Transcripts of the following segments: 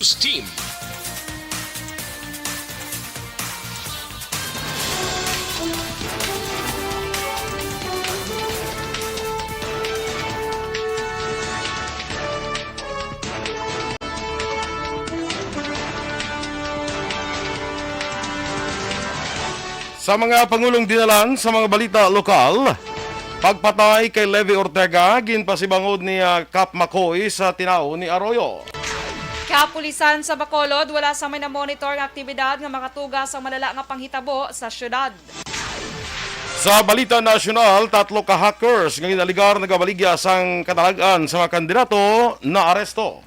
Team. Sa mga pangulong dinalan sa mga balita lokal, pagpatay kay Levi Ortega, ginpasibangod ni Cap Macoy sa tinao ni Arroyo. Kapulisan sa Bacolod, wala sa may na-monitor ng aktibidad nga makatugas ang malala nga panghitabo sa syudad. Sa balita nasyonal, 3 ka hackers nga ginaligar nagabaligya sang katalagan sa mga kandidato na aresto.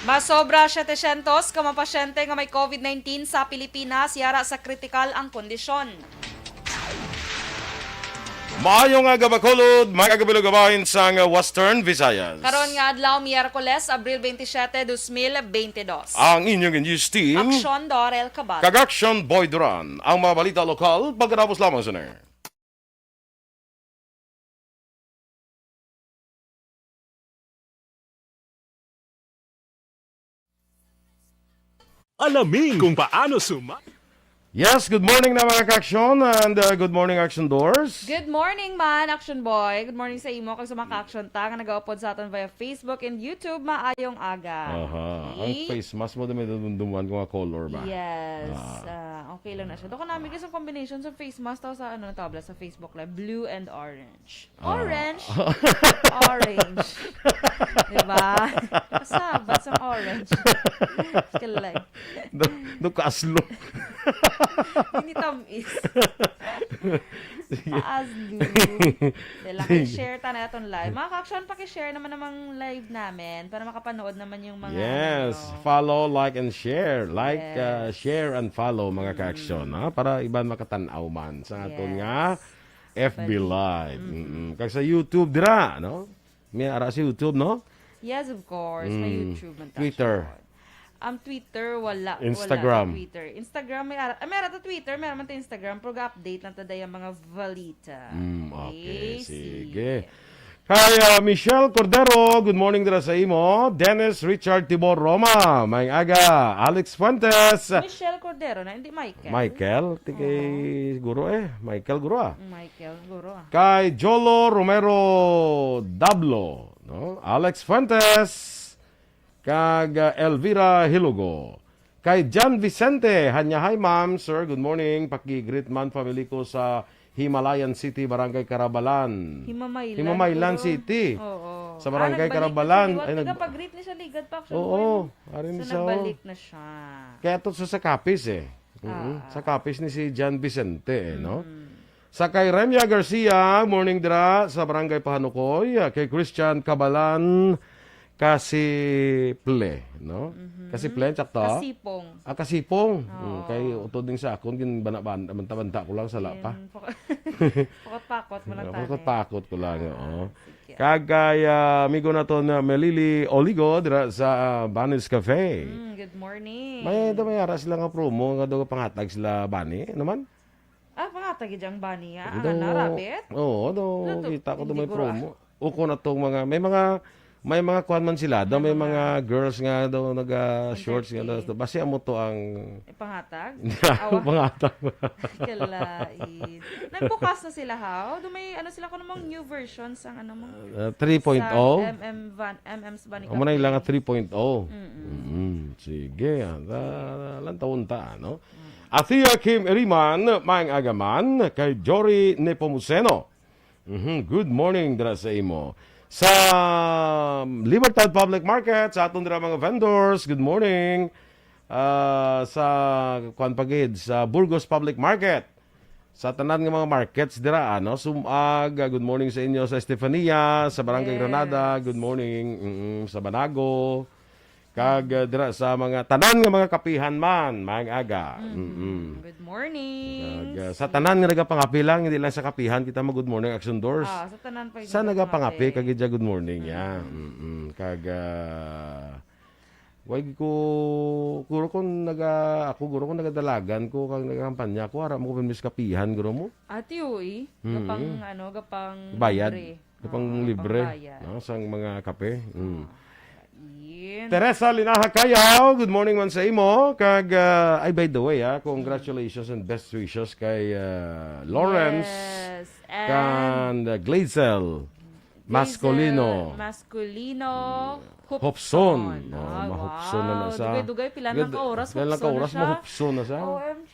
Masobra 700 ka mga pasyente nga may COVID-19 sa Pilipinas, yara sa kritikal ang kondisyon. Maayong nga Bacolod, mga kagabilugabahin sa Western Visayas. Karon nga adlaw Miyerkules, Abril 27, 2022. Ang inyong news team, Aksyon Dorel Cabal. Kagaksyon Boy Duran, ang mga balita lokal, pagkatapos lamang sa Alamin kung paano Yes, good morning na mga kaaksyon and good morning Action Doors. Good morning man, Action Boy. Good morning sa imo kag sa mga ka-action ta nga nag-upload sa aton via Facebook and YouTube maayong aga. Aha, ang Okay? face mask mo dumi dumduman ko nga color ba? Yes. Okay lang na siya. Doon ko namin isang combination sa face mask to sa ano na tabla sa Facebook Live. Blue and orange. Orange? Orange. Diba? Kasabas ang orange. Kalay. Do kaslo. Hindi tamis. Paaslo. Dala share ta na itong live. Mga ka-action, pakishare naman namang live namin para makapanood naman yung mga Yes, ano. follow, like and share. Like, Yes. share and follow mga kaaksyon ha para iban makatanaw man sa aton Yes. nga FB Live. Kag sa YouTube dira, no? May ara sa YouTube, no? Yes, of course. May YouTube man ta. Twitter. Twitter, wala. Instagram. Wala Twitter. Instagram, may ara ta Twitter, meron man ta Instagram, pero update lang ta yung mga balita. Okay, sige. Kay Michelle Cordero, good morning dira sa imo. Dennis Richard Tibor Roma, may aga. Alex Fuentes. Michelle Cordero na, hindi Michael. Michael, kay guro Michael guro Michael, guro ah. Kay Jolo Romero Dablo, no? Alex Fuentes, kag Elvira Hilugo. Kay John Vicente, hi ma'am, sir, good morning. Paki-greet man family ko sa Himalayan City, Barangay Carabalan. Himamaylan guro. City. Oo. Sa Barangay nagbalik Carabalan. Na Ay, siya, nagpag-greet na siya ligad pa. Action Oo, Boy. arin So, siya. nagbalik na siya. Kaya to sa Kapis Sa Kapis ni si John Vicente no? Sa kay Remya Garcia, morning dira sa Barangay Pahanukoy, kay Christian Cabalan Kasiple, no? Kasiple, tsakta? Kasipong. Kasipong. Kay utod din sa akon, banta ko lang sa lapa. Pakot-pakot mo lang tayo. Pakot ko lang, Kagay, amigo na to na Melili Oligo, dira sa Banis Cafe. Good morning. May ara sila nga promo, nga daw pangatag sila Bani, naman? Pangatagi diyang bani ha? Daw- Na, rabbit? Oo, Luto, kita ko daw hindi may guro, promo. Uko na tong mga, may mga kuhan man sila, daw may mga girls nga daw naga-shorts nga daw. Basi amo to ang Pangatag? pangatag. Kalain. Nagbukas na sila ha? May ano sila ko namang new versions ang ano mo? 3.0. Sa MM's Bunny Amo na Cafe. ilang 3.0. Sige, lang taon ta, no? Athea Kim Eriman, maing agaman, kay Jory Nepomuceno. Good morning, dira sa imo. Sa Libertad Public Market, sa aton dira mga vendors, good morning. Sa Kwan Pagid, sa Burgos Public Market. Sa tanan nga mga markets dira, ano? Sumag, good morning sa inyo sa Estefania, sa Barangay Granada, good morning. Sa Banago. Kag dira sa mga tanan nga mga kapihan man, maayong aga. Good morning. Sa tanan nga nagapangapi lang, hindi lang sa kapihan kita mag good morning Action Doors. Sa tanan pa yun. Sa nagapangapi kag idya good morning ya. Kag wag ko guro ko nagadalagan ko kag nagakampanya ko ara mo ko permis kapihan guro mo. Ati uy, gapang Bayad. libre. Kapang libre, pangbayad. no, sang mga kape. Teresa Linaha Kayaw, good morning man sa imo. Kag, ay by the way, congratulations and best wishes kay Lawrence Yes. and Glazel Mascolino. Hopson. Mahupson na sa. Dugay-dugay, pila ng ka-oras. Pila ng ka-oras, mahupson na sa. OMG.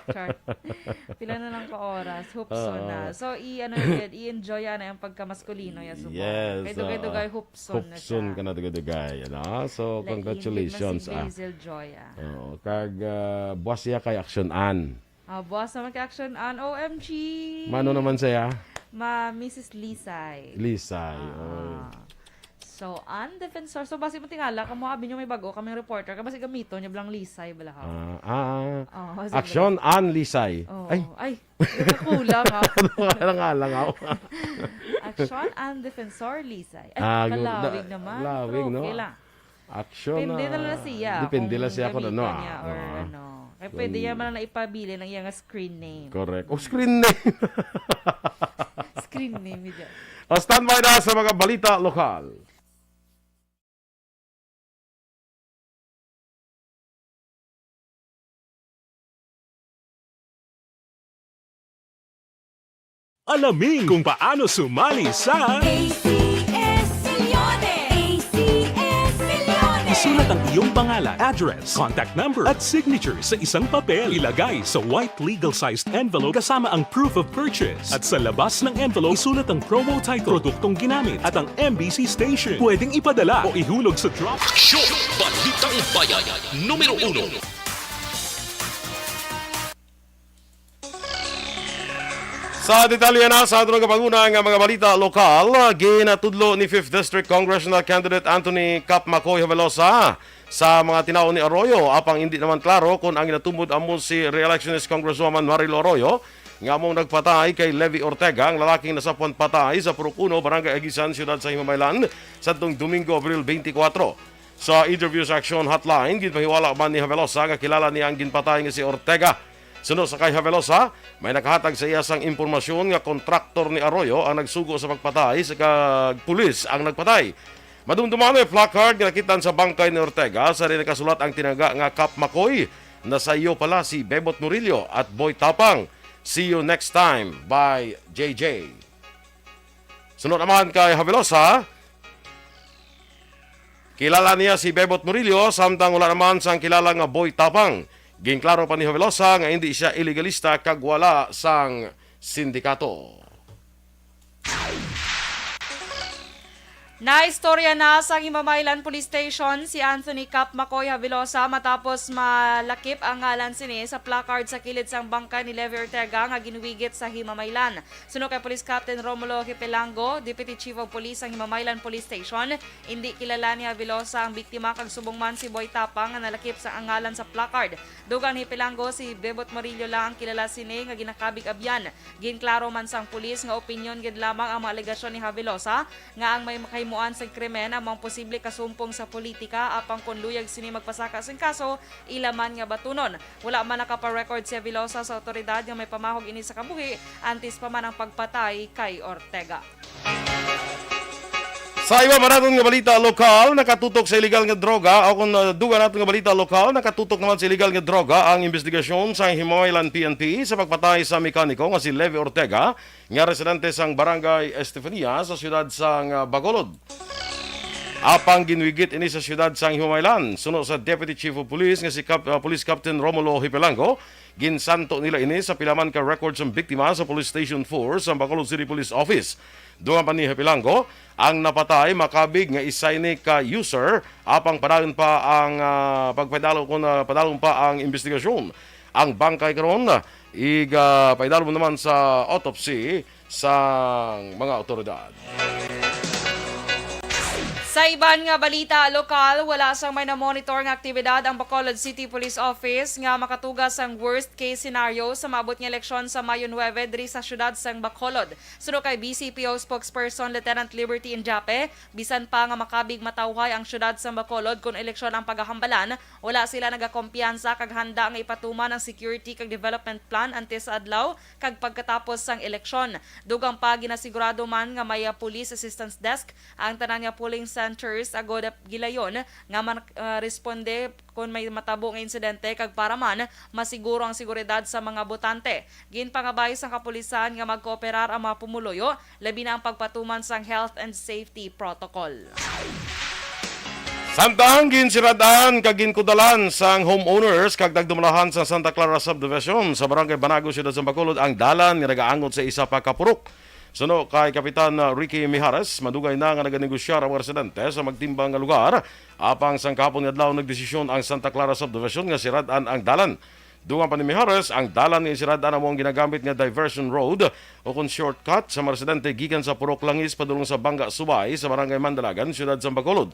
Char. Pila na lang ka-oras. Hopson na. So, i-enjoy na yung pagka-maskulino. Yes. Kay dugay-dugay, hopson na siya. Hopson ka na dugay. So, congratulations. Si Basil Joy. Kag, buwas siya kay Action Ann. Buwas naman kay Action Ann. OMG. Mano naman siya? Mrs. Lisay. Lisay. So, Ann Defensor. So, basi mo tingala, kamo abi nyo may bago, kaming reporter, kasi gamito niya blang Lisay, bala ha. Action Ann Lisay. Ay, kulang ha. Lang ako. Action Ann Defensor Lisay. Ay, kalawig naman. Lawig, no? Okay lang. Action. Depende na lang siya. Depende lang siya kung ano. Or ano. Kaya pwede yan man na ipabili ng iyang screen name. Correct. Screen name. Screen name niya. Standby na sa mga balita lokal. Alamin kung paano sumali sa ACS Millones! ACS Millones! Isulat ang iyong pangalan, address, contact number at signature sa isang papel. Ilagay sa white legal-sized envelope kasama ang proof of purchase. At sa labas ng envelope, isulat ang promo title, produktong ginamit at ang MBC station. Pwedeng ipadala o ihulog sa drop. Show Balitang Bayan Numero 1. Sa detalye na sa atong kapaguna nga mga balita lokal, ginatudlo ni 5th District Congressional Candidate Anthony Cap Macoy Havelosa sa mga tinaon ni Arroyo. Apang hindi naman klaro kung ang inatumod amon si re-electionist Congresswoman Marilo Arroyo nga mong nagpatay kay Levi Ortega, ang lalaking nasapuan patay sa Purukuno, Barangay Agisan, Siyudad sa Himamaylan sa Domingo, Abril 24. Sa interview sa Action Hotline, ginpahiwala man ni Havelosa nga kilala niya ang ginpatay nga si Ortega. Sunod sa kay Havelosa, may nakahatag sa iyasang impormasyon nga kontraktor ni Arroyo ang nagsugo sa pagpatay sa pulis ang nagpatay. Madumduman ay placard nga nakitan sa bangkay ni Ortega sa rin nakasulat ang tinaga nga Cap Macoy na sa iyo pala si Bebot Murillo at Boy Tapang. See you next time by JJ. Sunod naman kay Havelosa, kilala niya si Bebot Murillo samtang wala naman sang kilala nga Boy Tapang. Ginklaro pa ni Havelosa nga hindi siya illegalista kag wala sang sindikato. Naistorya na sa Himamaylan Police Station si Anthony Cap Macoy Havelosa matapos malakip ang ngalan sini sa placard sa kilid sang bangka ni Levi Ortega nga ginuwigit sa Himamaylan. Suno kay Police Captain Romulo Hipelango, Deputy Chief of Police sa Himamaylan Police Station, hindi kilala ni Havelosa ang biktima kag subong man si Boy Tapang nga nalakip sa ang ngalan sa placard. Dugang Hipelango si Bebot Murillo lang ang kilala sini nga ginakabig abyan. Ginklaro man sang pulis nga opinyon gid lamang ang mga alegasyon ni Havelosa nga ang may makaimuan sa krimen amang posible kasumpong sa politika apang kun luyag sini magpasaka sing kaso ilaman nga batunon. Wala man nakapa-record si Havelosa sa otoridad nga may pamahog ini sa kabuhi antes pa man ang pagpatay kay Ortega. Sa iba pa natin nga balita lokal, nakatutok sa illegal nga droga. O kung duga natin nga balita lokal, nakatutok naman sa illegal nga droga ang investigasyon sa Himamaylan PNP sa pagpatay sa mekaniko nga si Levi Ortega, nga residente sang Barangay Estefania sa siyudad sang Bacolod. Apang ginwigit ini sa siyudad sang Himamaylan. Sunod sa Deputy Chief of Police nga si Police Captain Romulo Hipelango, ginsanto nila ini sa pilaman ka records ng biktima sa Police Station 4 sa Bacolod City Police Office. Dungan pa ni Hipelango, ang napatay makabig nga isayni ka user apang padalon pa ang padalon pa ang investigasyon. Ang bangkay karon paidalon naman sa autopsy sa mga otoridad. Sa iban nga balita lokal, wala sang may na-monitor nga aktibidad ang Bacolod City Police Office nga makatugas ang worst case scenario sa maabot nga eleksyon sa Mayo 9 diri sa syudad sang Bacolod. Suno kay BCPO spokesperson Lieutenant Liberty Injape, bisan pa nga makabig matawhay ang syudad sang Bacolod kung eleksyon ang pagahambalan, wala sila nagakumpiyansa kag handa nga ipatuman ang security kag development plan antes sa adlaw kag pagkatapos sang eleksyon. Dugang pa ginasigurado man nga may police assistance desk ang tanan nga polling centers agod gilayon nga responde kung may matabo nga insidente kag para man masiguro ang seguridad sa mga botante. Ginpangabay sa kapulisan nga magkooperar ang mga pumuluyo labi na ang pagpatuman sang health and safety protocol. Samtang ginsiradan kag ginkudalan sang homeowners kag nagdumalahan sa Santa Clara Subdivision sa Barangay Banago, Ciudad sa Bacolod ang dalan nga nagaangot sa isa pa ka purok. Suno kay Kapitan Ricky Mijares, madugay na nga naganegosyar ang residente sa magtimbang nga lugar apang sang kahapon nga adlaw nagdesisyon ang Santa Clara Subdivision nga siradan ang dalan. Dungan pa ni Mijares, ang dalan nga siradan amo ang ginagamit nga diversion road o kung shortcut sa mga residente gikan sa Purok Langis padulong sa Bangga Subay sa Barangay Mandalagan, Ciudad sa Bacolod.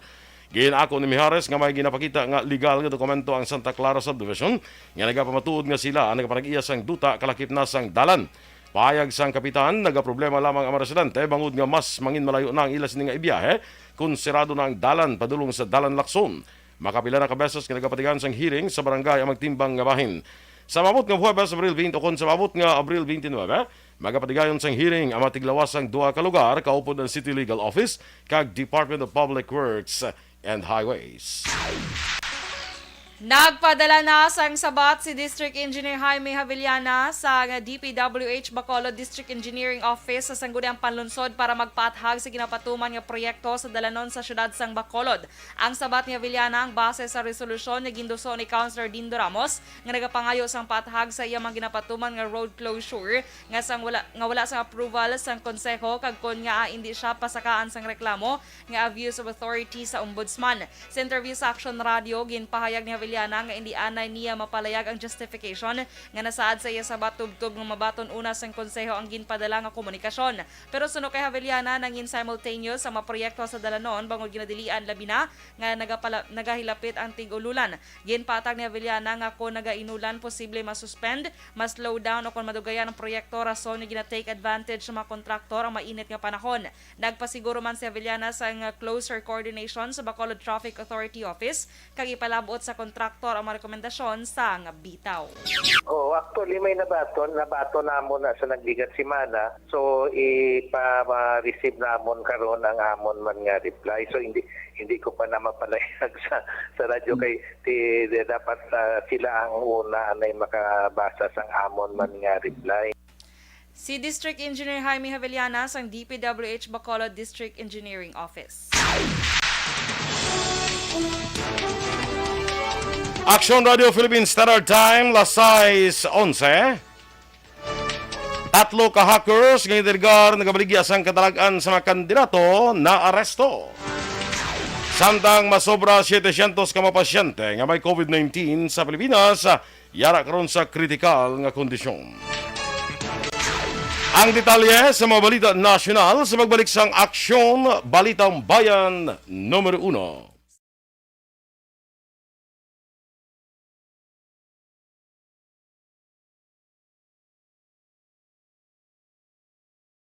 Ginako ni Mijares nga may ginapakita nga legal nga dokumento ang Santa Clara Subdivision nga nagapamatuod nga sila ang nagapanag-iya sang duta kalakip na sang dalan. Payag sang kapitan, nagaproblema lamang ang mga residente bangod nga mas mangin malayo na ang ilas ni nga ibiyahe kung sirado na ang dalan padulong sa Dalan Lacson. Makapila na kabesos nga nagapatigan sang hearing sa barangay ang magtimbang nga bahin. Sa mabot nga Huwebes, Abril 20 o kung sa mabot nga Abril 29, magapatigayon sang hearing ang matiglawas sang duha ka lugar kaupod ng City Legal Office kag Department of Public Works and Highways. Nagpadala na sang sabat si District Engineer Jaime Javillana sa DPWH Bacolod District Engineering Office sa sangguniang panlunsod para magpaathag sa ginapatuman nga proyekto sa dalanon sa syudad sang Bacolod. Ang sabat ni Javillana ang base sa resolusyon ni ginduso ni Councilor Dindo Ramos nga nagapangayo sang paathag sa iyang ginapatuman nga road closure nga wala sang approval sang konseho kag kon nga hindi siya pasakaan sang reklamo nga abuse of authority sa ombudsman. Sa interview sa Action Radio, ginpahayag ni Javillana nga hindi anay niya mapalayag ang justification nga nasaad sa iya sa batubtob ng mabaton una sang konseho ang ginpadala nga komunikasyon. Pero suno kay Javillana nangin simultaneous sa mga proyekto sa dalanon bangod ginadilian labi na nga nagahilapit ang tig-ululan. Ginpatag ni Javillana nga kung nagainulan posible masuspend, mas slow down o kung madugayan ang proyekto rason nga gina-take advantage sa mga kontraktor ang mainit nga panahon. Nagpasiguro man si Javillana sa closer coordination sa Bacolod Traffic Authority Office kag ipalabot sa kontraktor ang mga rekomendasyon sa nga bitaw. Oh, actually may nabaton namon na sa nagbigat si Mana. So ipa-receive namon karon ang amon man nga reply. So hindi ko pa na mapalayag sa radyo kay dapat sila ang una na makabasa sang amon man nga reply. Si District Engineer Jaime Javillana sang DPWH Bacolod District Engineering Office. Action Radio Philippines Standard Time, las 6:11. Tatlo ka hackers ng Intergar nagabaligya sang katalagan sa mga kandidato na aresto. Samtang masobra 700 ka mga pasyente nga may COVID-19 sa Pilipinas, yara karon sa kritikal nga kondisyon. Ang detalye sa mga balita nasyonal sa magbalik sang Aksyon Balitang Bayan numero 1.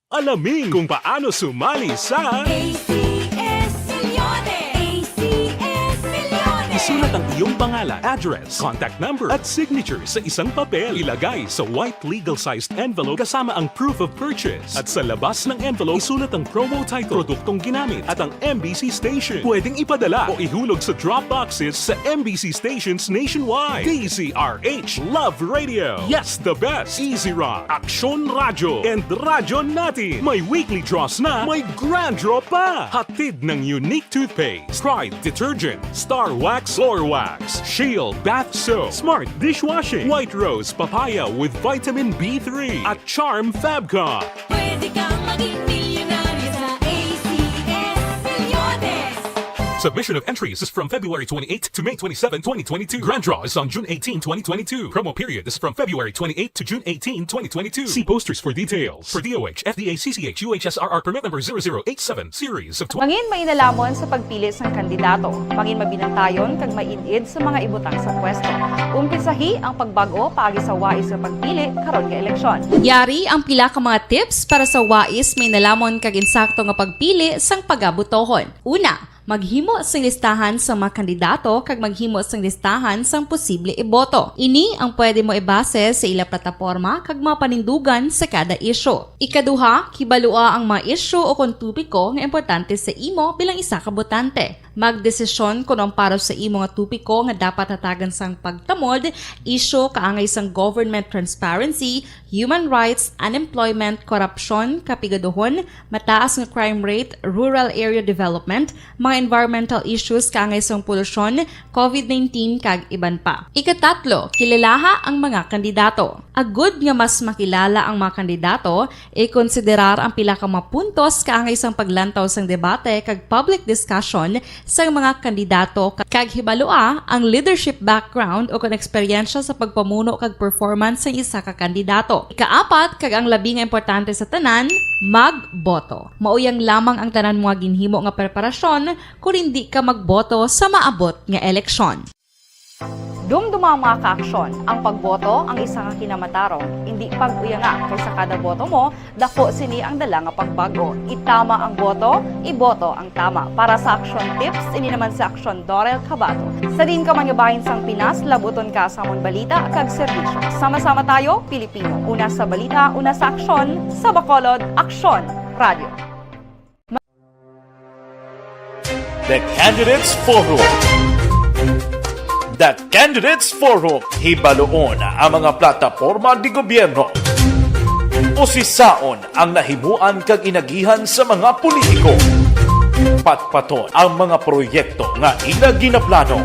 Alamin kung paano sumali sa ACS-Milyones! ACS-Milyones! Isulat ang iyong pangalan, address, contact number at signature sa isang papel. Ilagay sa white legal-sized envelope kasama ang proof of purchase. At sa labas ng envelope, isulat ang promo title, produktong ginamit at ang MBC station. Pwedeng ipadala o ihulog sa drop boxes sa MBC stations nationwide. DZRH Love Radio. Yes, the best. Easy Rock, Aksyon Radio, and Radyo Natin. May weekly draws na, may grand draw pa. Hatid ng unique toothpaste, Pride Detergent, Star Wax Floor Wax, Shield Bath Soap, Smart Dishwashing, White Rose Papaya with Vitamin B3, at Charm Fabcon. Pwede kang maging milyonaryo sa ACS-Milyones! Submission of entries is from February 28 to May 27, 2022. Grand draw is on June 18, 2022. Promo period is from February 28 to June 18, 2022. See posters for details. For DOH, FDA, CCH, UHSRR permit number 0087, series of Mangin mainalamon sa pagpili sang kandidato. Mangin mabinantayon kag maidid sa mga ibutang sa pwesto. Umpisahi ang pagbago paagi sa wais sa pagpili karon nga eleksyon. Yari ang pila ka mga tips para sa wais may nalamon kag insakto nga pagpili sang pagabutohon. Una, maghimo sang listahan sa mga kandidato kag maghimo sang listahan sang posible iboto. Ini ang pwede mo ibase sa ila plataporma kag mga panindugan sa kada isyu. Ikaduha, kibalua ang mga isyu o kung tupiko nga importante sa imo bilang isa ka botante. Magdesisyon kung ang para sa imo nga tupiko nga dapat hatagan sang pagtamod, isyu kaangay sang government transparency, human rights, unemployment, korupsyon, kapigaduhon, mataas nga crime rate, rural area development, mga environmental issues kaangay sang polusyon, COVID-19 kag iban pa. Ikatatlo, kilalaha ang mga kandidato. Agud nga mas makilala ang mga kandidato, i-konsiderar ang pila ka mga puntos kaangay sang paglantaw sang debate kag public discussion sang mga kandidato kag hibalua ang leadership background o kon eksperyensya sa pagpamuno kag performance sa isa ka kandidato. Ikaapat, kag ang labi nga importante sa tanan, magboto. Mauyang lamang ang tanan mga ginhimo nga preparasyon kung hindi ka magboto sa maabot nga eleksyon. Dumduma ang mga kaaksyon. Ang pagboto ang isa ka kinamatarong. Hindi pag-uyanga kaysa kada boto mo, dako sini ang dala nga pagbago. Itama ang boto, iboto ang tama. Para sa action tips, ini naman sa action Dorel Cabato. Sa din ka manyabahin sang Pinas, labuton ka sa amon balita kag serbisyo. Sama-sama tayo, Pilipino. Una sa balita, una sa aksyon, sa Bacolod, Aksyon Radio. The Candidates Forum. The Candidates Forum. Hibaluon ang mga plataporma di gobyerno. Usisaon ang nahimuan kag inagihan sa mga politiko. Patpaton ang mga proyekto nga ila ginaplano.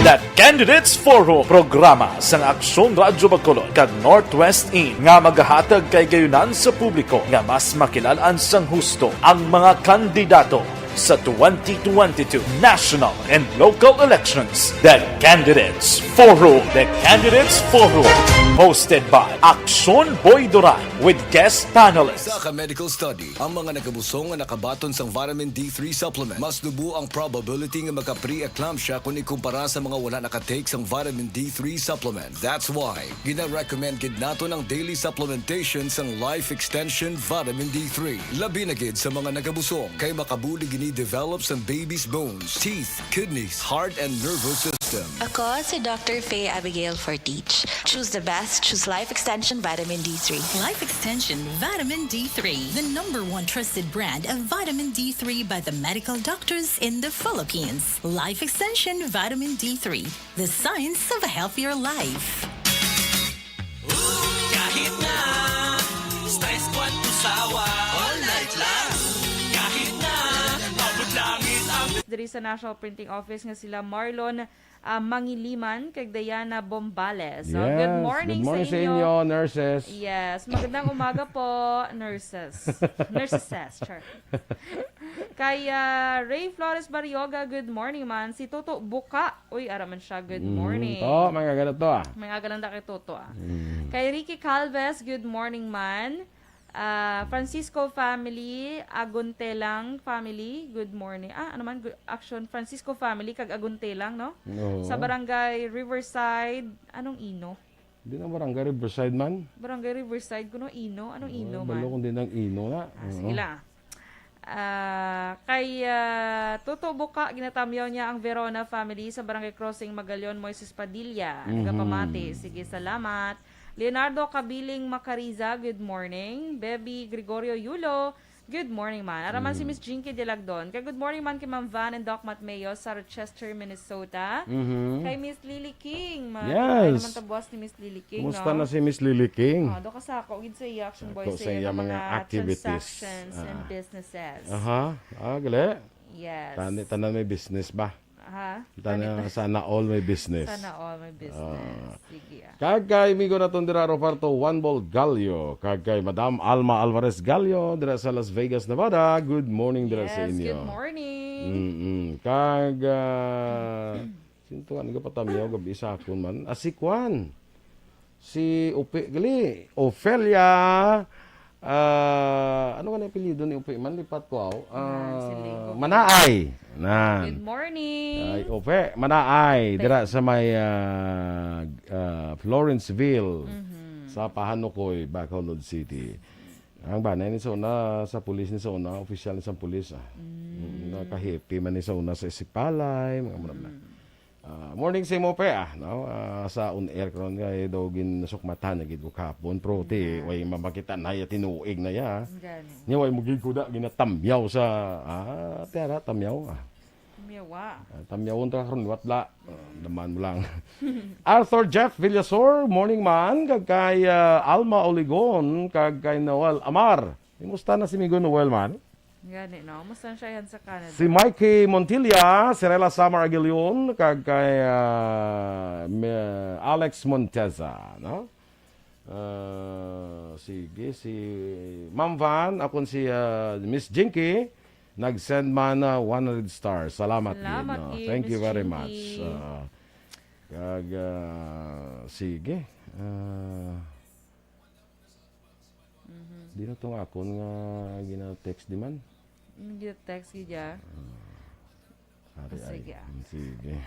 The Candidates Forum, programa sang Aksyon Radyo Bacolod kag Northwest In nga magahatag kay gayunan sa publiko nga mas makilalaan sang husto ang mga kandidato sa 2022 national and local elections. The Candidates Forum. The Candidates Forum. Hosted by Aksyon Boy Duran with guest panelists. Sa ka-medical study, ang mga nakabusong nga nakabaton sang vitamin D3 supplement mas lubo ang probability nga maka-pre-eclampsia kung ikumpara sa mga wala nakatake sang vitamin D3 supplement. That's why, gina-recommend gid nato ng daily supplementation sang Life Extension Vitamin D3. Labi na gid sa mga nakabusong kay makabuli gini develop sang baby's bones, teeth, kidneys, heart, and nervous system. Ako si Dr. Faye Abigail Fortich. Choose the best. Choose Life Extension Vitamin D3. Life Extension Vitamin D3, the #1 trusted brand of vitamin D3 by the medical doctors in the Philippines. Life Extension Vitamin D3, the science of a healthier life. Kahit na stress ko at usawa, all night lang. Kahit na abot langit ang Diri sa National Printing Office nga sila Marlon Mangiliman kag Diana Bombales. So, good morning sa inyo, nurses. Yes, magandang umaga po, nurses. Nurses, sure. Kay Ray Flores Barrioga, good morning man. Si Toto Buka, uy, araman siya, good morning. To, mga ganito May agalanda kay Toto Kay Ricky Calves, good morning man. Francisco family, Aguntelang family, good morning. Ano man, action, Francisco family, kag Aguntelang, no? Oo. Sa barangay Riverside, anong Ino? Di na barangay Riverside man. Barangay Riverside, kuno Ino? Anong Ino man? Balo kung din ng Ino na. Sige lang. Kay Toto Buka, ginatamyaw niya ang Verona family sa barangay Crossing Magallaon, Moises Padilla. Pamati. Sige, salamat. Leonardo Kabiling Macariza, good morning. Baby Gregorio Yulo, good morning man. Araman si Miss Jinky Delagdon. Kay good morning man kay Ma'am Van and Doc Matmeo sa Rochester, Minnesota. Kay Miss Lily King. Ay naman tabuas ni Miss Lily King. Kumusta na si Miss Lily King? Do ka sa ako, gid sa Action Boy Ako sa sa iya mga activities. transactions and businesses. Gali. Yes. Tanan may business ba? Ha? Sana all may business. Sana all may business. Sige Kagkay migo na tundira Roberto One Ball Gallo. Kagkay Madam Alma Alvarez Gallo dira sa Las Vegas, Nevada. Good morning dira sa inyo. Good morning. Sinto nga nga patamyaw gabi sa akon man. Asikwan. Si Upe gali. Ofelia. Ano ka na apelyido ni Upe man? Lipat ko aw. Manaay. Good morning. Ay, Upe, Manaay. Dira sa may Florenceville. Sa Pahanukoy, Bacolod City. Ang banay ni sa una, sa pulis ni sa una, opisyal ni sa pulis. Nakahipi man ni sa una sa Isipalay. Mga na. Morning sa mo pe no? Sa on-air karon kay daw ginasukmatan na gid ko kapon pro ti way mamakita na ya tinuig na ya. Ni way mo gid kuda ginatamyaw sa tera tamyaw. Tamyawon ta karon watla. Daman mo lang. Arthur Jeff Villasor, morning man kag kay Alma Oligon kag kay Noel Amar. Imusta na si Migo Noel man? Gani, no? Musta siya yan sa Canada? Si Mikey Montilla, Serela Samar Aguilion, kag kay Alex Monteza, no? Sige, si Ma'am Van, akon si Miss Jinky, nag-send man 100 stars. Salamat no? Thank you very much. Kag, sige. Di na itong akon nga gina-text di man. Text gidya. Sige. Sige.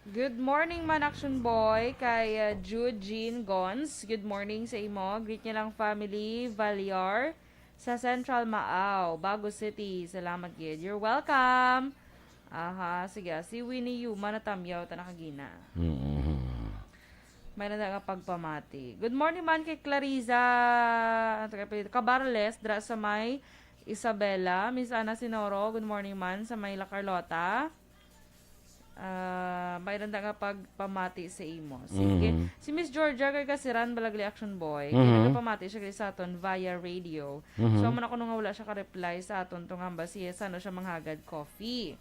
Good morning man Action Boy kay Jude Jean Gons. Good morning sa imo. Greet niya lang family Valiar sa Central Maaw, Bago City. Salamat gid. You're welcome. Sige. Si Winnie Yu manatamyaw ta nakagina. May nga pagpamati. Good morning man kay Clariza Cabarles dra sa may Isabela. Miss Ana Sinoro, good morning man sa may La Carlota. Mayroon nga pagpamati sa imo. Sige. Si Miss Georgia kay Kasiran Balagli Action Boy. Nagpamati siya sa aton via radio. So man ako nung wala siya ka-reply sa aton tong ambasya ano siya manghagad coffee.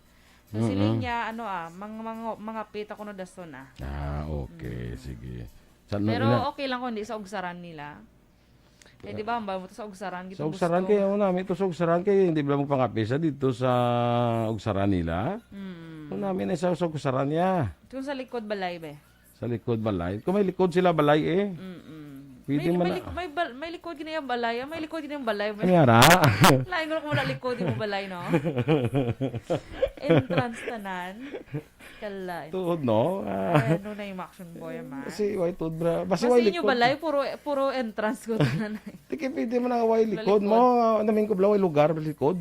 So sila niya mga pita ko no dason Okay, sige. Pero okay lang kung hindi sa ugsaran nila. Di ba, mo to sa ugsaran gito. Sa ugsaran kay namin ito sa ugsaran kay hindi ba mo pangapisa dito sa ugsaran nila. Namin ay sa ugsaran niya. Kung sa likod balay be. Sa likod balay. Kung may likod sila balay Pwede may likod gina yung balay. May likod gina yung balay. Kanyara. Lain ko na kung wala likod yung balay, no? Entrance tanan. Kalay. Tuod, no? Ano na yung Action Boy, man? Kasi white tuod, bra. Basi white likod. Balay, puro entrance ko tanan. Tiki, pwede mo na white likod mo. Namin ko blaway lugar, likod.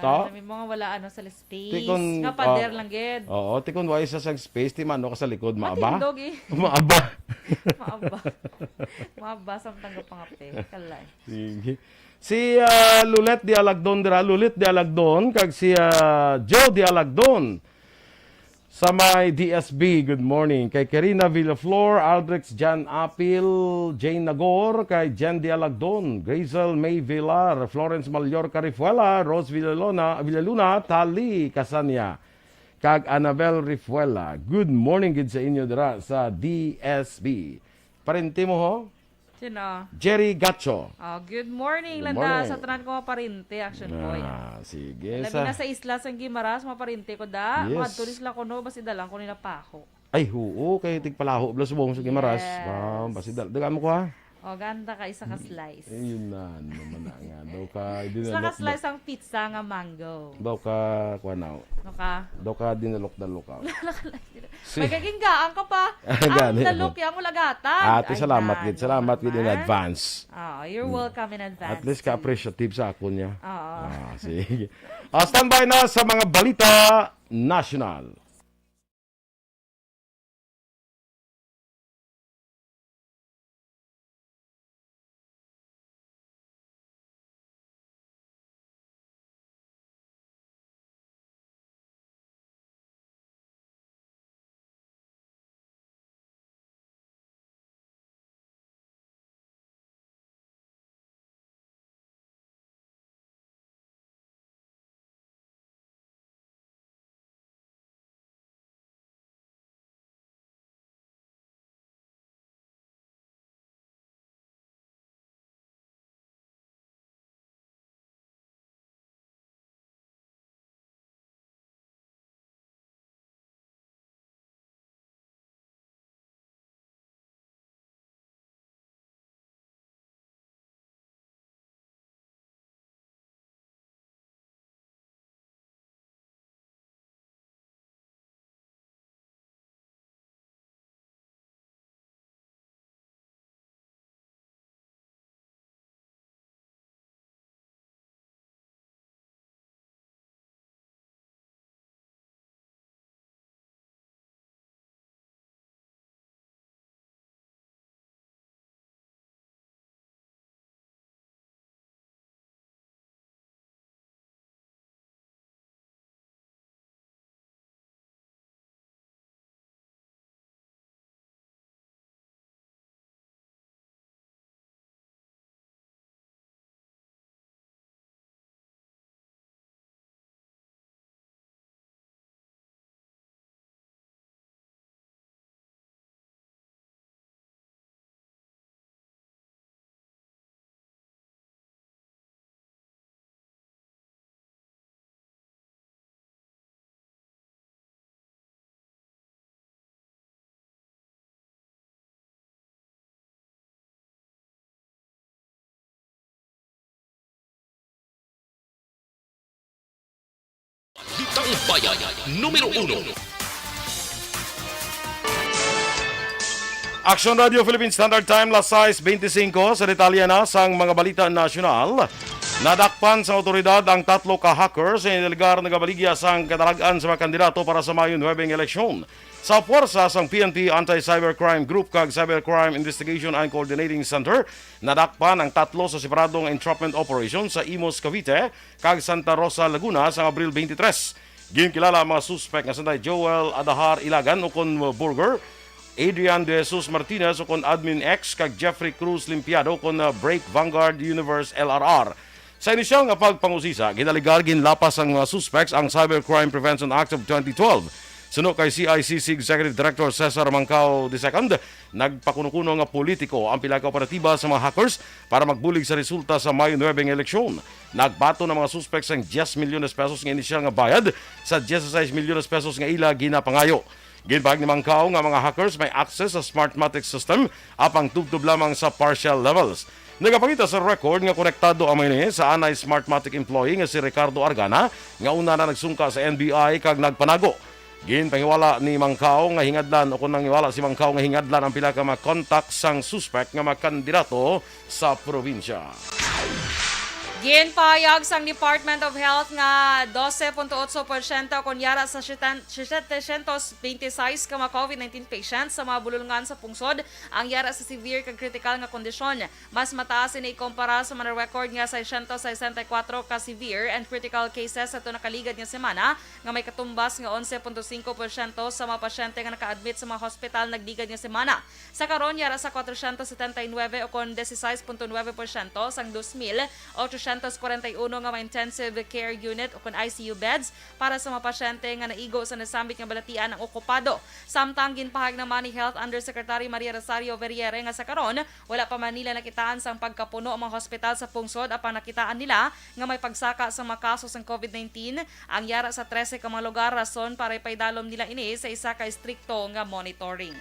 May mga wala sa space. Nga pader lang gid. Oo, tikon wala sa space, ti mano ka sa likod, maaba? Matindog Maaba. Maaba samtang pangape. Kalay. Sige. Si Lulet di Alagdon dira, Lulit di Alagdon, kag si Joe di Alagdon. Sa may DSB, good morning. Kay Karina Villaflor, Aldrix Jan Apil, Jane Nagor, kay Jen Dialagdon, Grazel May Villar, Florence Mallorca Rifuela, Rose Villaluna, Tali Casania, kag Annabel Rifuela. Good morning gid sa inyo dira sa DSB. Parente mo ho? Sino? Jerry Gacho. Good morning, Landa. Sa tanan ko maparinte, Action Boy. Sige. Labi na sa isla sa Gimaras, maparinte ko da. Mga tulis lang ko no, basi dalang ko nila pa ako. Ay, huo. Kaya tigpalaho. Blas buong sa Gimaras. Basi dalang mo ko ha? Ganda ka isa ka slice. Yun na naman na nga. Daw ka... Isa ka slice ang pizza nga mango. Daw ka... Kuwanaw. Daw ka dinalok-dalok ka. May kaginggaan ka pa. Ang dalok yung ulagatan. Ate, salamat gid. Salamat gid in advance. You're welcome in advance. At least ka-appreciative sa ako niya. Oo. Sige. Standby na sa mga balita national. Bayan, numero 1. Action Radio Philippine Standard Time, las 6:25 sa detalye na sang mga balita nasyonal. Nadakpan sa otoridad ang 3 ka hackers sa inilugar na gabaligya sang katalagaan sa mga kandidato para sa Mayo 9 eleksyon. Sa puwersa sang PNP Anti-Cybercrime Group kag Cybercrime Investigation and Coordinating Center, nadakpan ang 3 sa separadong entrapment operation sa Imus, Cavite kag Santa Rosa, Laguna sa Abril 23. Ginkilala ang mga suspect nga sanday Joel Adahar Ilagan ukon Burger, Adrian De Jesus Martinez o kon Admin X kag Jeffrey Cruz Limpiado kon Break Vanguard Universe LRR. Sa inisyal nga pagpangusisa, ginaligar ginlapas ang mga suspects ang Cybercrime Prevention Act of 2012. Suno kay CICC Executive Director Cesar Mancao II, nagpakuno-kuno nga politiko ang pila ka operatiba sa mga hackers para magbulig sa resulta sa Mayo 9 eleksyon. Nagbato ng mga suspects ang 10 milyones pesos nga inisyal nga bayad sa 16 milyones pesos nga ila ginapangayo. Ginbahag ni Mancao nga mga hackers may access sa Smartmatic system apang tubtub lamang sa partial levels. Nagapangita sa record nga konektado ang mga sa anay Smartmatic employee nga si Ricardo Argana nga una na nagsungka sa NBI kag nagpanago. Ginpangiwala ni Mancao nga hingadlan o kung nangiwala si Mancao nga hingadlan ang pila ka mga contact sang suspect nga mga kandidato sa probinsya. Ginpahayag sang Department of Health nga 12.8% kunyara sa 726 ka mga COVID-19 patients sa mga bulungan sa pungsod ang yara sa severe kag critical nga kondisyon. Mas mataas ini ikumpara sa mga record nga 664 ka severe and critical cases sa ito nakaligad nga semana nga may katumbas nga 11.5% sa mga pasyente nga naka-admit sa mga hospital nagligad nga semana. Sa karon yara sa 479 o kon 16.9% sang 2,841 nga mga intensive care unit o kon ICU beds para sa mga pasyente nga naigo sa nasambit nga balatian ang okupado. Samtang ginpahag naman ni Health Undersecretary Maria Rosario Verriere nga sa karon wala pa man nila nakitaan sang pagkapuno ang mga hospital sa pungsod apang nakitaan nila nga may pagsaka sa mga kaso sang COVID-19 ang yara sa 13 ka mga lugar rason para ipaidalom nila ini sa isa ka strikto nga monitoring.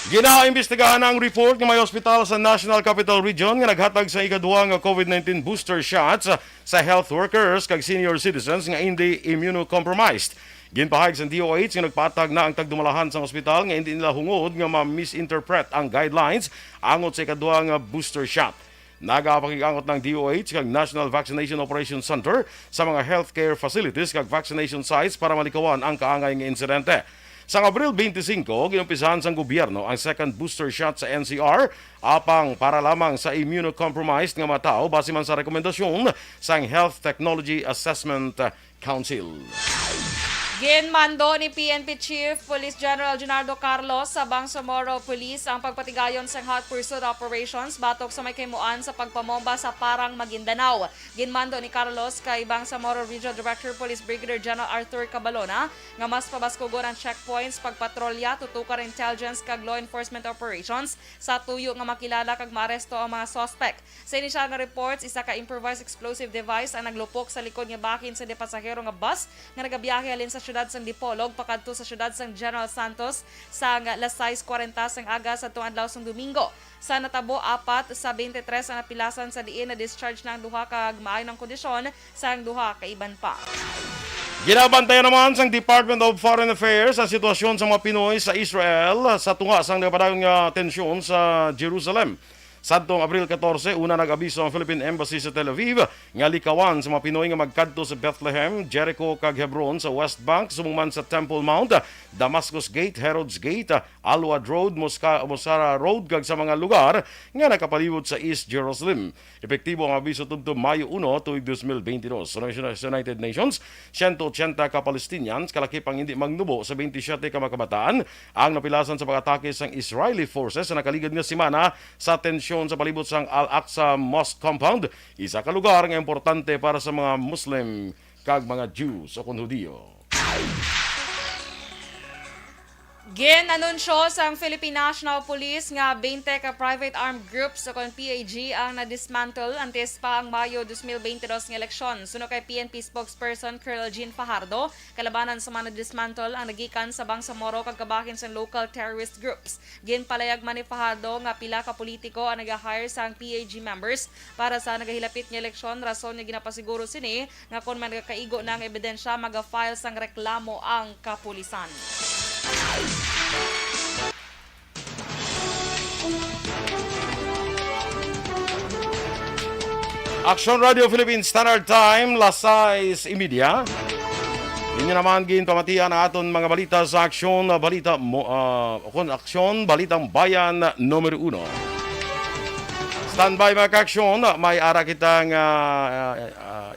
Ginaimbestigahan ang report ng may ospital sa National Capital Region nga naghatag sa ikaduha nga COVID-19 booster shots sa health workers kag senior citizens nga hindi immunocompromised. Ginpahayag sa DOH nga nagpatag na ang tagdumalahan sa ospital nga hindi nila hungod nga ma-misinterpret ang guidelines angot sa ikaduha nga booster shot. Nagapakigangot ng DOH kag National Vaccination Operations Center sa mga healthcare facilities kag vaccination sites para malikawan ang kaangay nga insidente. Sa Abril 25, ginumpisahan sa gobyerno ang second booster shot sa NCR apang para lamang sa immunocompromised nga mga tao base man sa rekomendasyon sa Health Technology Assessment Council. Ginmando ni PNP Chief Police General Junardo Carlos sa Bangsamoro Police ang pagpatigayon sa hot pursuit operations batok sa may kaymuan sa pagpamomba sa Parang, Maguindanao. Ginmando ni Carlos kay Bangsamoro Regional Director Police Brigadier General Arthur Cabalona nga mas pabaskugon ang checkpoints, pagpatrolya, tutukar intelligence kag law enforcement operations sa tuyo nga makilala kag maaresto ang mga suspect. Sa inisyal nga reports, isa ka improvised explosive device ang naglupok sa likod nga bakin sa pasahero nga bus nga nagabiyahe halin sa syudad sang Dipolog pakadto sa syudad sang General Santos sa alas 6:40 sang aga sa tuong adlaw sang Domingo. Sa natabo 4 sa 23 ang napilasan sa diin na discharge ng duha ka maayo ng kondisyon sang duha ka iban pa. Ginabantayan naman sang Department of Foreign Affairs ang sitwasyon sa mga Pinoy sa Israel sa tunga sang nagpadayong tensyon sa Jerusalem. Sadtong Abril 14, una nag-abiso ang Philippine Embassy sa Tel Aviv nga likawan sa mga Pinoy nga magkadto sa Bethlehem, Jericho kag Hebron sa West Bank sumungman sa Temple Mount, Damascus Gate, Herod's Gate, Alwad Road, Mosara Road kag sa mga lugar nga nakapalibot sa East Jerusalem. Epektibo ang abiso tubto Mayo 1 tuig 2022. Sa United Nations, 180 ka Palestinians kalakip ang hindi magnubo sa 27 ka mga kabataan ang napilasan sa pag-atake sang Israeli forces sa nakaligad nga semana sa tensyon sa palibot sang Al-Aqsa Mosque Compound, isa ka lugar nga importante para sa mga Muslim kag mga Jews o kung Hudiyo. Ginanunsyo sang Philippine National Police nga 20 ka private armed groups o kon PAG ang na-dismantle antes pa ang Mayo 2022 nga eleksyon. Suno kay PNP spokesperson Colonel Jean Fajardo, kalabanan sa mga na-dismantle ang nagikan sa Bangsamoro kag kabahin sa local terrorist groups. Ginpalayag man ni Fajardo nga pila ka politiko ang nag-hire sang PAG members para sa nagahilapit nga eleksyon, rason nga ginapasiguro sini nga kung magkaigo na ang ebidensya maga-file sang reklamo ang kapulisan. Action Radio Philippines Standard Time, lasais imidya. Inyo naman ginpamatian ang aton mga balita sa aksyon balita aksyon balitang bayan numero 1. Standby mga ka-aksyon, may ara kitang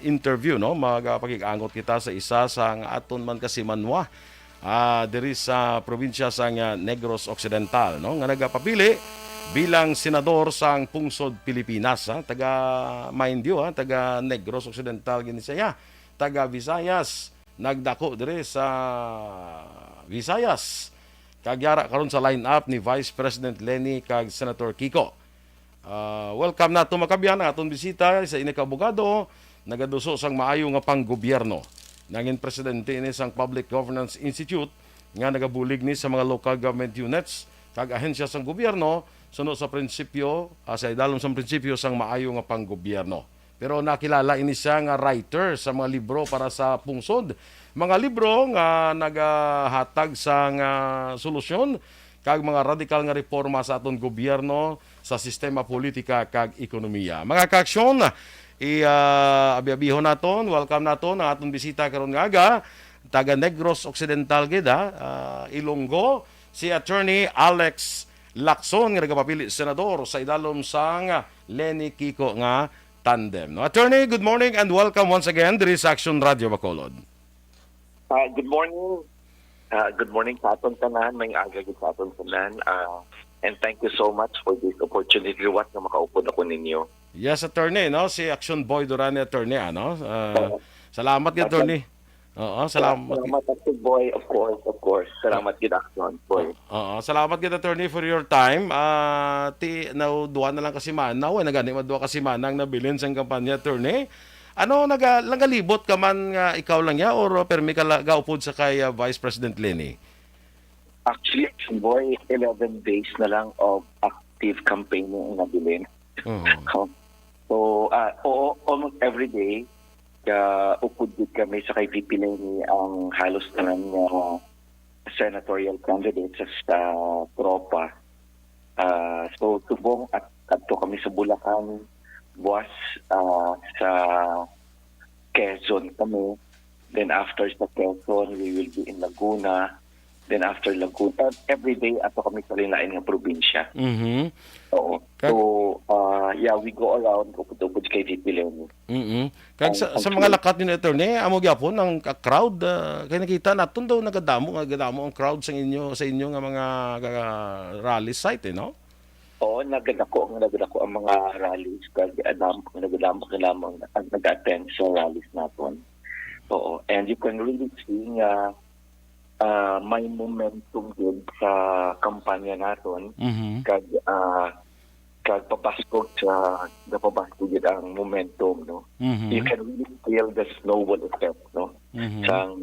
interview, no? Magpakikaangot kita sa isa sa aton man kasi manwa. Diri sa probinsya sa Negros Occidental, no? Nga nagapapili bilang senador sang pungsod Pilipinas, taga mind you, taga Negros Occidental gini siya, taga Visayas, nagdako dire sa Visayas. Kagyara karon sa line-up ni Vice President Leni kag Senator Kiko. Welcome na tumakabyan aton bisita sa inakabugado, nagaduso sang maayo nga panggobyerno. Nangin presidente ni sang Public Governance Institute nga nagabulig ni sa mga local government units kag ahensya sang gobyerno sunod sa prinsipyo, sa idalom sa prinsipyo sang maayo nga panggobyerno. Pero nakilala ini siya nga writer sa mga libro para sa pungsod. Mga libro nga nagahatag sang solusyon kag mga radikal nga reforma sa aton gobyerno sa sistema politika kag ekonomiya. Mga ka-aksyon, abi-abihon naton, welcome naton ang aton bisita karon nga aga, taga Negros Occidental gida, Ilonggo, si Attorney Alex Lacson nga nagapapili senador sa idalom sang Leni Kiko nga tandem. No, Attorney, good morning and welcome once again diri sa Action Radio Bacolod. Good morning. Good morning sa aton tanan, may aga gid sa aton tanan. And thank you so much for this opportunity what na makaupod ako ninyo. Yes, Attorney, no? Si Action Boy Durani, Attorney, ano? Salamat gid, Attorney. Oo, salamat. Salamat, Action Boy, of course. Salamat gid, Action Boy. Oo, salamat gid, Attorney, for your time. Duwa na lang kasi manaw, nagani madua kasi manang nabilin sa kampanya, Attorney. Ano, nagalibot ka man nga ikaw lang ya or permi ka gaupod sa kay Vice President Leni? Actually, Action Boy, 11 days na lang of active campaigning ang nabilin. So, almost every day, upod din kami sa kay VP Leni ang halos tanan nga senatorial candidates sa tropa. So, subong at adto kami sa Bulacan, buwas sa Quezon kami. Then after sa Quezon, we will be in Laguna. Then after Laguna, every day ato kami sa lain-lain nga probinsya. Mm-hmm. Oo. So, we go around upod kay VP Leni. Mm-hmm. Kag sa mga lakat ni Attorney, amo gyapon ang crowd kay nakita naton daw nagadamo ang crowd sa inyo nga mga rally site, no? Oo, nagadako ang mga rallies kag nagadamo lamang nag-attend sa rallies naton. Oo, and you can really see nga may momentum din sa kampanya naton. Mm-hmm. Kag papaskog gid ang momentum, no? Mm-hmm. You can really feel the snowball effect, no? Mm-hmm. Sa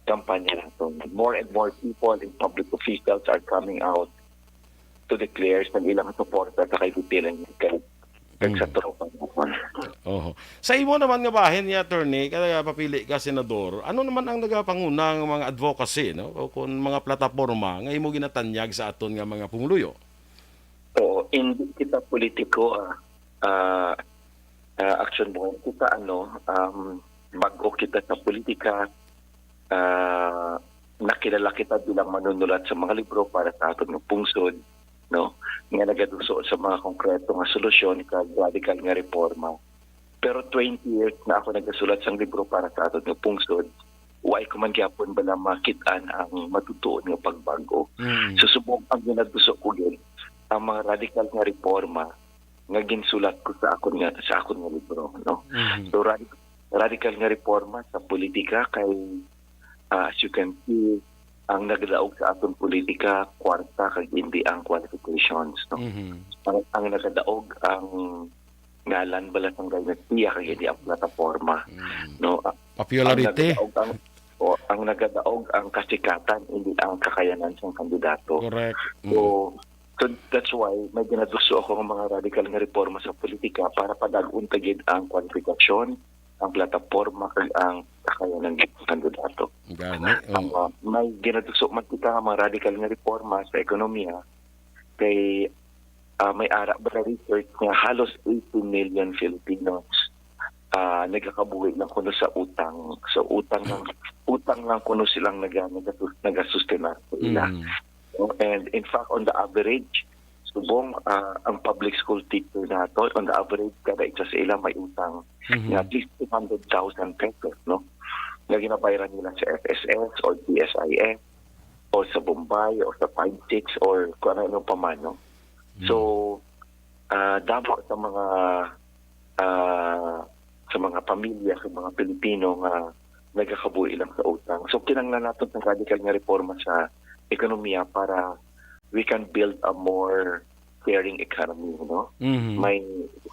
kampanya naton. More and more people and public officials are coming out to declare sa ilang suporta sa kay Pipilan kag sa tropa. Sa imo naman nga bahin ni Attorney, kaya papili ka senador, ano naman ang nagapangunang mga advocacy, no? O kung mga plataporma nga imo ginatanyag sa aton nga mga pumuluyo? So, hindi kita politiko, Action Boy, kita bago kita sa politika, nakilala kita bilang manunulat sa mga libro para sa aton ng pungsod, no? Nga nagaduso sa mga konkreto nga solusyon kag radical nga reforma. Pero 20 years na ako nagasulat sang libro para sa aton ng pungsod, way ko man gyapon bala makitaan ang matutuon nga pagbago. Susubok ang ginaduso ko gid ang mga radical nga reforma nga ginsulat ko sa akon nga libro, no? So radical nga reforma sa politika kay as you can see ang nagdaog sa atong politika kwarta kag hindi ang qualifications, no. Ang nagdaog ang ngalan bala sang dynasty kag hindi ang plataporma, no. Popularity. Ang nagdaog ang kasikatan, hindi ang kakayanan sa kandidato. Correct. So that's why may ginaduso ako ng mga radical nga reforma sa politika para padag-un tagid ang kwalifikasyon, ang plataporma kag ang kakayanan ng kandidato. Gani. Oh. May ginaduso man kita nga mga radical nga reforma sa ekonomiya kay may ara ba research nga halos 18 million Filipinos nagkakabuhi lang kuno sa utang. So utang lang kuno silang nagasustena sa ila. And in fact, on the average, subong ang public school teacher nato, on the average, kada isa sa ila may utang na at least 200,000 pesos, no? Na ginabayaran nila sa FSS or PSIS o sa Bombay o sa 5-6 or kung ano pa man, no? So, damo sa mga pamilya, sa mga Pilipino nga nagkakabuhi lang sa utang. So, kinanglan natin ng radical nga reforma sa ekonomiya para we can build a more sharing economy, no? May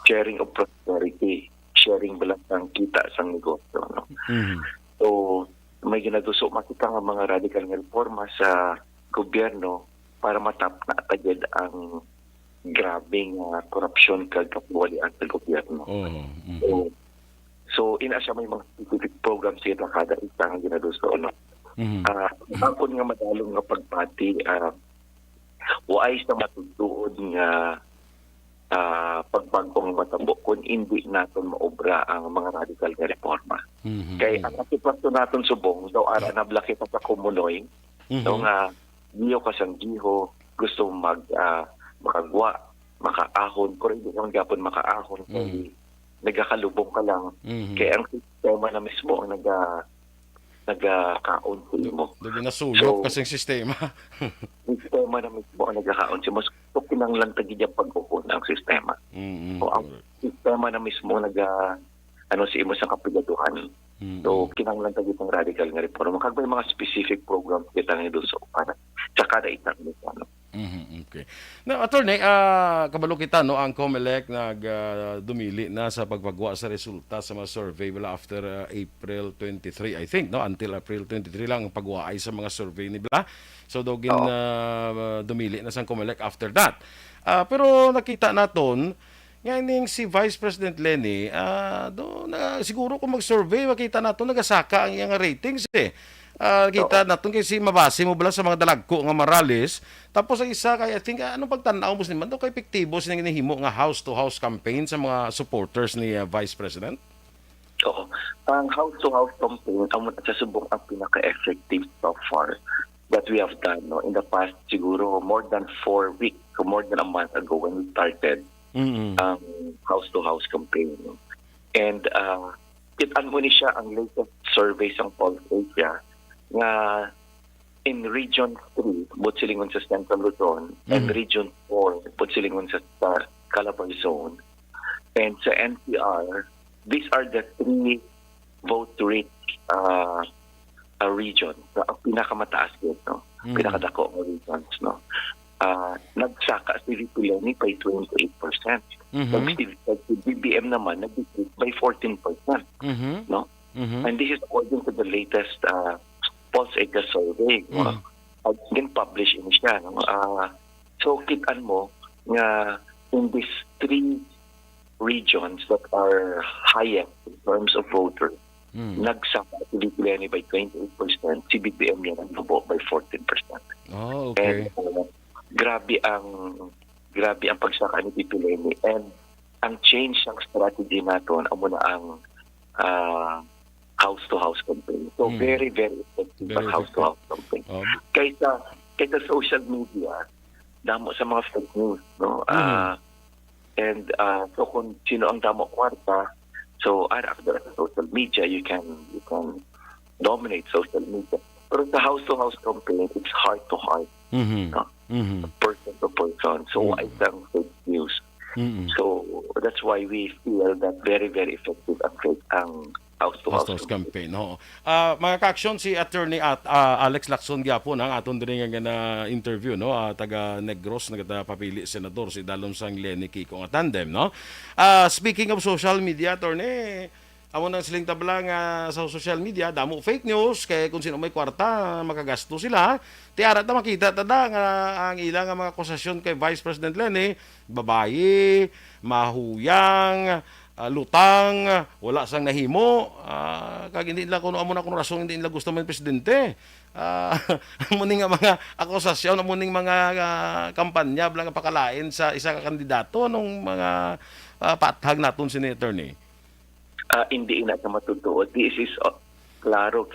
sharing of prosperity, sharing balas ng kita sa negosyo, no? So, may ginaduso makita nga mga radical nga reforma sa gobyerno para matap na atagid ang grabing korupsyon kag kapuwalian sa gobyerno. So ina siya may mga specific programs siya kada isa nga ginaduso, no? Akon nga madalong nga pagpati, waay sa matutuod nga pagbagong matabo kung hindi natin maobra ang mga radical nga reforma. Kay ang sitwasyon natin subong, daw ara na blaki pa sa kumuloy, daw nga giyo ka sang giho, gusto makagwa, makaahon, pero hindi naman gapon makaahon, kay nagakalubong ka lang. Kaya ang sistema na mismo ang nagakaon sa imo. Doon nasuyok kasing sistema. Sistema na mismo ang nagakaon sa imo. So, kinanglan tagid yung pag-ukon ang sistema. So, ang sistema na mismo sa imo sa kapigaduhan. So, kinanglan tagid ng radical nga reforma. Kag may mga specific programs kita nga doon para sa kada isang ano. Okay. Now, attorney, kabalo kita, no, ang COMELEC dumili na sa pagpagwa sa resulta sa mga survey wala after April 23, I think, no, until April 23 lang ang pagwaay sa mga survey nila. So, dumili na sa COMELEC after that. Pero nakita naton ngayon si Vice President Leni, siguro kung mag-survey, makita nato nagasaka ang iyang ratings eh. Kita natin kasi mabase mo bala sa mga dalagko nga Morales. Tapos ang isa kay I think anong pagtanaw mo naman do kay epektibo sila ginahimo nga house-to-house campaign sa mga supporters ni Vice President? Oo. Ang house-to-house campaign ang subong ang pinaka-effective so far that we have done, no, in the past siguro more than 4 weeks or more than a month ago when we started ang house-to-house campaign. And kitaan mo ni siya ang latest survey sa Pulse Asia nga in Region 3, Butsilingon sa Central Luzon, and Region 4, Butsilingon sa Calabar Zone, and sa NCR, these are the 3 vote-rate regions. Ang pinakamataas dito, no? Pinakadako ng regions, no? Nagsaka si VP Leni by 28%. Si BBM naman, nag-decrease by 14%. No? And this is according to the latest Pulse Asia survey. Publish in siya. No? So, kitaan mo nga in these 3 regions that are highest in terms of voters, nagsaka si VP Leni by 28%, si BBM niya naglubo by 14%. Oh, okay. And grabe ang pagsaka ni VP Leni, and ang change ng strategy naton amo na ang house-to-house campaign. So, very, very effective ang house-to-house campaign. Kaysa social media, damo sa mga fake news, no? And so, kung sino ang damo kwarta, so, after sa social media, you can dominate social media. Pero sa house-to-house campaign, it's heart-to-heart. No? Person to person. So, isang fake news. So, that's why we feel that very, very effective ang house-to-house campaign. Oo. Mga ka-aksyon, si Attorney Alex Lacson gyapon ang aton diri nga na interview, no? Taga Negros nagpapili senador si Dalom Sang Lenny Kiko nga tandem, no? Speaking of social media, Attorney, amo nang siling tabla nga sa social media damo fake news kay kung sino may kwarta makagasto sila tiara ta makita tada nga ang ilang nga mga akusasyon kay Vice President Lenny babayi, mahuyang, lutang, wala sang nahimo, kag hindi nila kuno amo na kuno rason hindi nila gusto man presidente. Muning nga mga akusasyon, muning mga kampanya blang pakalain sa isa ka kandidato nung mga paathag naton si attorney. Hindi na sa matutuod. This is klaro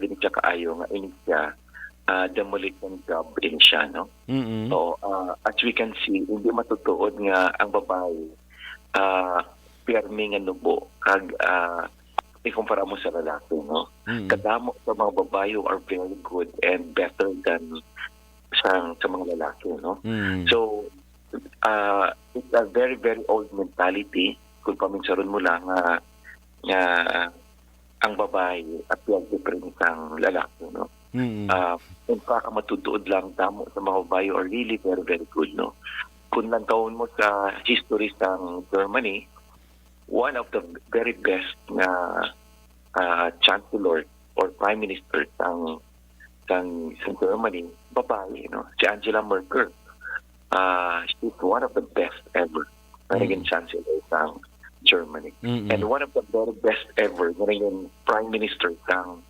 gini siya kaayo nga ini siya demolition job in siya, no? So, as we can see, hindi matutuod nga ang babae pirmi nga nubo kag ikumpara mo sa lalaki, no? Kadamo sa mga babae who are very good and better than sa mga lalaki, no? So, it's a very, very old mentality kung paminsaron mo lang nga ang babae at yung different ang lalaki, no? In fact, ang matutuod lang damo sa mga babae are really very, very good, no? Kung lantaon mo sa history ng Germany, one of the very best na chancellor or prime minister ng Germany, babae, no? Si Angela Merkel. She's one of the best ever na naging chancellor ng Germany. And one of the very best ever na naging prime minister ng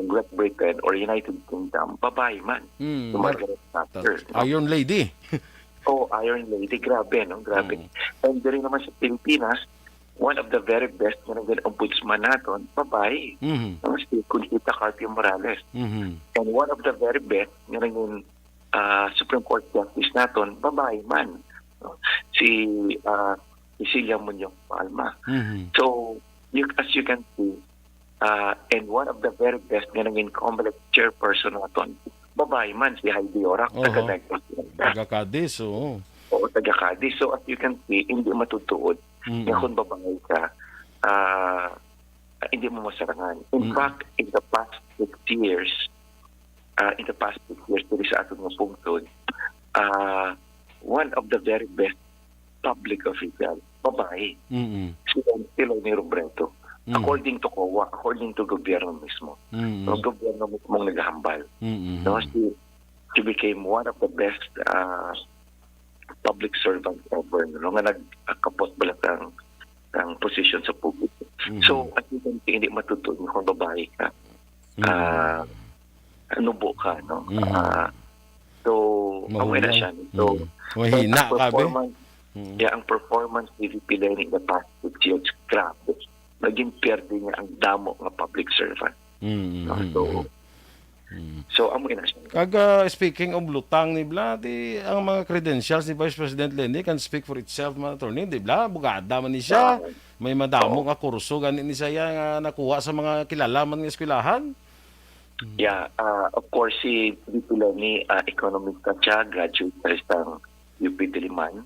Great Britain or United Kingdom, babae man. Margaret Thatcher. Iron Lady. Iron Lady. Grabe, no? Grabe. And rin naman sa Pilipinas, one of the very best na naging ombudsman natin, babae. Si Conchita Carpio Morales. And one of the very best na naging Supreme Court Justice natin, babae man. Si Cecilia Muñoz Palma. So, as you can see, and one of the very best nga naging COMELEC chairperson natin, babae man, si Heidi Orak, taga-Cadiz, oo. Oo, taga-Cadiz. So, as you can see, hindi matutuod. Nga kung babae ka, hindi mo masarangan. In fact, in the past 6 years, dito sa atong mga pungtod, one of the very best public official, babae. Sila ni Robredo. According to COA, according to gobyerno mismo. So, gobyerno mismo naghahambal. No, she became one of the best public servants ever. No, nga nagkapot balat ang position sa publiko. So, at hindi matutunan kung babae ka. Nubo ka, no? So, aware na siya. So, mahina ka, be? Ang performance ni VP Lenny in the past 6 years, grabe. Naging perde niya ang damo ng public servant. So, amoy na siya. Speaking of lutang ni Bla, ang mga credentials ni Vice President Lenny can speak for itself, mga attorney, di Bla? Bugada man ni siya. May madamo nga kurso, ganit ni siya nga nakuha sa mga kilalaman ng eskwelahan. Yeah, of course, si VP Lenny, economist ka siya, graduate sa isang UP Diliman.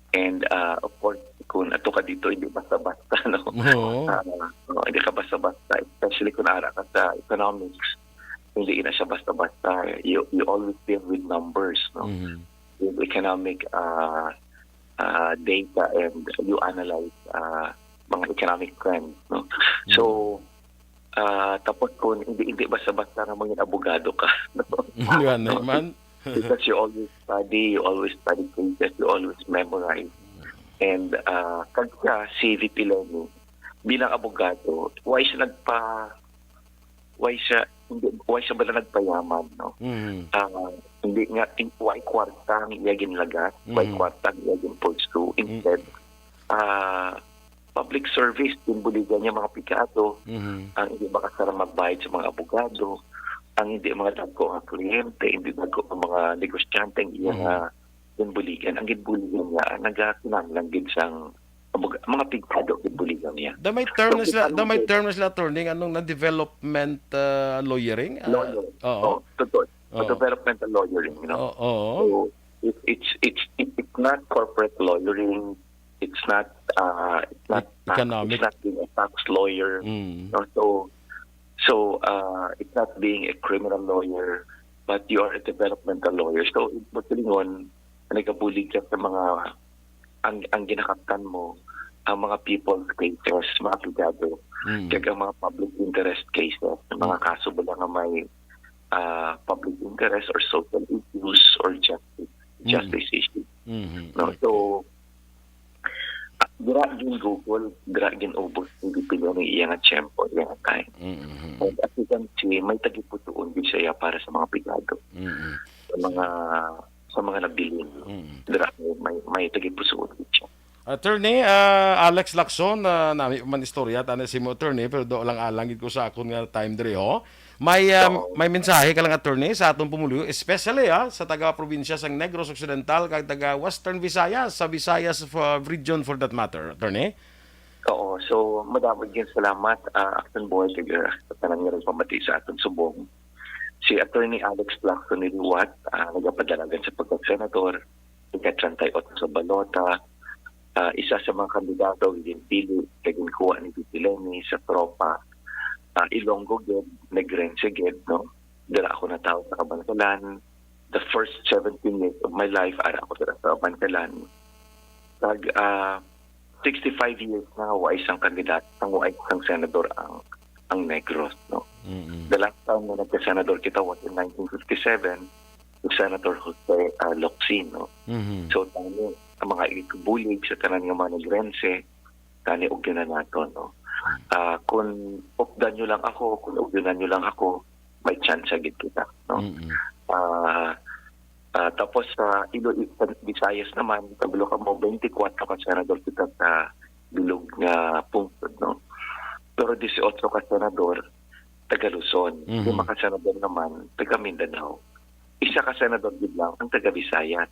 And of course, kung ato ka dito, hindi basta-basta, no? Hindi ka basta-basta, especially kung ara ka sa economics, hindi na siya basta-basta. You always deal with numbers, no? With economic data, and you analyze mga economic trends, no? So, tapos kung hindi basta-basta na mga abogado ka, no? Yan naman. Because you always study cases, you always memorize. And kagka si VP Lenny, bilang abogado, why siya ba nagpayaman, no? Hindi nga, why kwarta ang iyagin lagat, why kwarta ang iyagin pursue. Instead, public service, timbuligan niya mga pikado, ang hindi makasara magbayad sa mga abogado, ang hindi mga dagko ang kliyente, hindi dagko ang mga negosyante, ang iya nga ginbuligan. Ang ginbuligan niya, nagakinanglang gid sang mga pigpado ginbuligan niya. May term na sila attorney, anong na development lawyering? Lawyering. Oo. Totoo. Developmental lawyering, you know. So it's not corporate lawyering. It's not economic. It's not being a tax lawyer. No? So it's not being a criminal lawyer, but you are a developmental lawyer. So matulingon, nagkabulig ka sa mga ang ginakaptan mo, ang mga people's cases, mga aplikado, kaya ang mga public interest cases, mga kaso ba lang na may public interest or social issues or justice issues. No? So, dira gin Google, dira gin ubos, hindi pila ng iyang at tiyempo, iyang at time. And as you can see, may tagiputuon din siya para sa mga aplikado. Sa mga nabilin. Dira may tagiputuon din siya. Attorney Alex Lacson, nami man istorya tani si mo attorney pero do lang alangit ko sa akon nga time diri ho. May mensahe ka lang attorney sa atong pumuluyo, especially sa taga-probinsya sang Negros Occidental kag taga Western Visayas, sa Visayas region for that matter, attorney. Oo, so madamog din salamat Acton Boy kag sa tanan nga rin pamati sa aton subong. Si Attorney Alex Lacson Niliwat, nagapadalagan sa pagka-senator, ika-38 sa balota, isa sa mga kandidato din pili kag kuha ni Pitileni sa tropa. Ilonggo ged, Negrense ged, no? Dira ako natawag sa Kabankalan. The first 17 years of my life, ara ako dira sa Kabankalan. 65 years na wa isang kandidato, wa isang senador ang Negros, no? The last time na nagka-senador kita was in 1957, with Senator Jose Locsin, no? So, tani, ang mga ikubulig sa tanan ng mga Negrense, tani og nato, no? Kung updan nyo lang ako, kung ugdunan nyo lang ako, may chance agad kita. No? Tapos sa Visayas naman, kabilo ka mo, 24 ka senador kita sa bilog nga pungsod. No? Pero 18 ka senador, taga Luzon. 5 ka senador naman, taga Mindanao. Isa ka senador din lang, ang taga Visayas.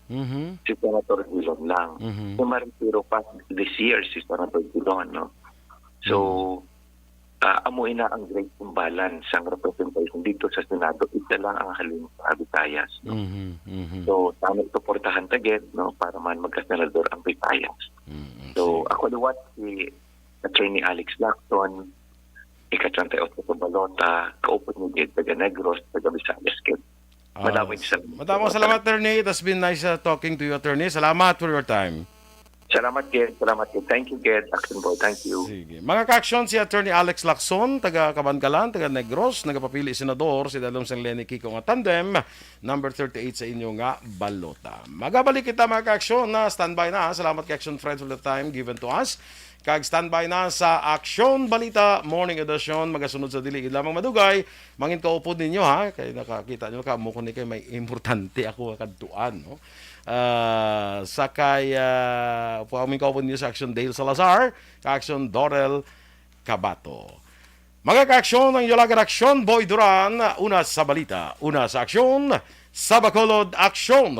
Si Senator Dillon lang. Si Maritiro pa this year, si Senator Dillon. No? So, amuin na ang great imbalance ang representation dito sa Senado. Isa lang ang halin sa Visayas. No? So, sana ituportahan tagid, no? Para man magka-senador ang Visayas. So, ako liwat si Attorney Alex Lacson, ika-38 sa balota, kaupot ni Ged, taga Negros, taga Visayas. Madaming salamat, attorney. It has been nice talking to you, attorney. Salamat for your time. Salamat, Ged. Thank you, Ged. Action Boy, thank you. Sige. Mga ka-aksyon, si Attorney Alex Lacson, taga Kabankalan, taga Negros, nagapapili senador, si Dalom Sang Lenny Kiko nga tandem, number 38 sa inyo nga balota. Magabalik kita mga ka-aksyon na standby na. Salamat ka-action friends for the time given to us. Kag standby na sa Aksyon Balita Morning Edition, magasunod sa dili lamang madugay. Mangin kaupod ninyo ha, kay nakakita nyo ka mo kun kay may importante ako kadtuan, no. Sakay puaming kaupod ninyo sa Aksyon Dale Salazar, Aksyon Dorel Cabato. Mga ka-aksyon ang Yolagan Aksyon Boy Duran, una sa balita, una sa aksyon, sa Bacolod Aksyon.